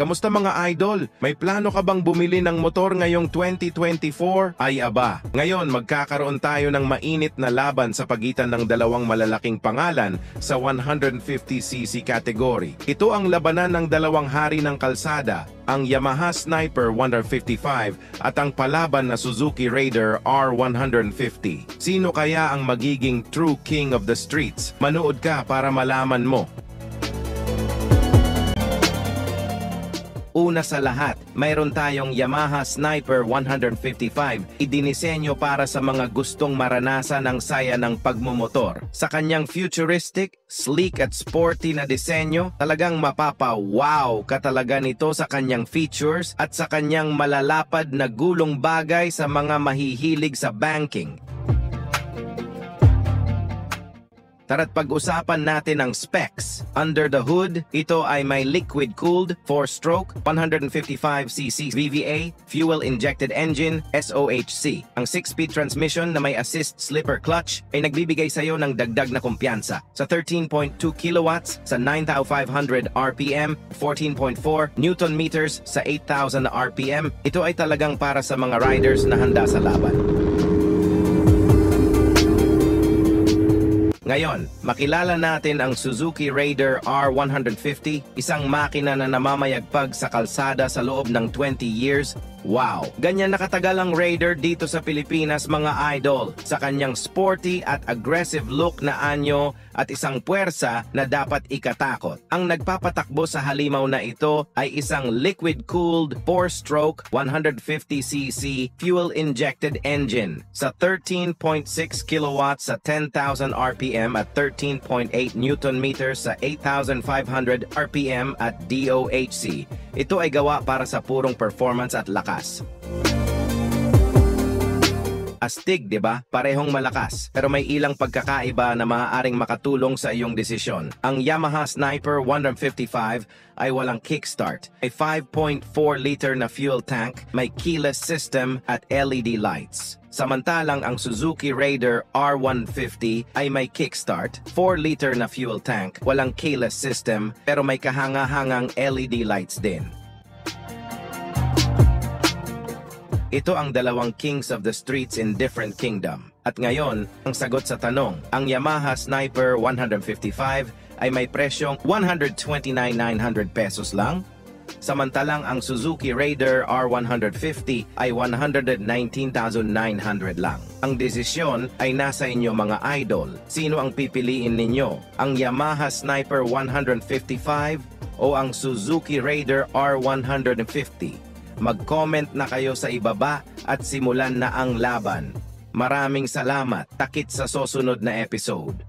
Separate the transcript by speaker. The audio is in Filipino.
Speaker 1: Kamusta mga idol? May plano ka bang bumili ng motor ngayong 2024? Ay aba, ngayon magkakaroon tayo ng mainit na laban sa pagitan ng dalawang malalaking pangalan sa 150cc category. Ito ang labanan ng dalawang hari ng kalsada, ang Yamaha Sniper 155 at ang palaban na Suzuki Raider R150. Sino kaya ang magiging true king of the streets? Manood ka para malaman mo. Una sa lahat, mayroon tayong Yamaha Sniper 155, idinisenyo para sa mga gustong maranasan ang saya ng pagmumotor. Sa kanyang futuristic, sleek at sporty na disenyo, talagang mapapa-wow ka talaga nito sa kanyang features at sa kanyang malalapad na gulong bagay sa mga mahihilig sa banking. Tara't pag-usapan natin ang specs. Under the hood, ito ay may liquid-cooled 4-stroke 155cc VVA fuel-injected engine SOHC. Ang 6-speed transmission na may assist slipper clutch ay nagbibigay sa iyo ng dagdag na kumpiyansa. Sa 13.2 kilowatts sa 9,500 RPM, 14.4 Newton meters sa 8,000 RPM, ito ay talagang para sa mga riders na handa sa laban. Ngayon, makilala natin ang Suzuki Raider R150, isang makina na namamayagpag sa kalsada sa loob ng 20 years. Wow! Ganyan nakatagal ang Raider dito sa Pilipinas mga idol, sa kanyang sporty at aggressive look na anyo at isang puwersa na dapat ikatakot. Ang nagpapatakbo sa halimaw na ito ay isang liquid-cooled 4-stroke 150cc fuel-injected engine sa 13.6 kilowatts sa 10,000 RPM at 13.8 Newton meters sa 8,500 RPM at DOHC. Ito ay gawa para sa purong performance at lakas. Astig, 'di ba? Parehong malakas, pero may ilang pagkakaiba na maaaring makatulong sa iyong desisyon. Ang Yamaha Sniper 155 ay walang kickstart. May 5.4-liter na fuel tank, may keyless system at LED lights. Samantalang ang Suzuki Raider R150 ay may kickstart, 4-liter na fuel tank, walang keyless system, pero may kahanga-hangang LED lights din. Ito ang dalawang kings of the streets in different kingdom. At ngayon, ang sagot sa tanong, ang Yamaha Sniper 155 ay may presyong 129,900 pesos lang, samantalang ang Suzuki Raider R150 ay 119,900 lang. Ang desisyon ay nasa inyo mga idol. Sino ang pipiliin ninyo? Ang Yamaha Sniper 155 o ang Suzuki Raider R150? Mag-comment na kayo sa ibaba at simulan na ang laban. Maraming salamat. Takit sa susunod na episode.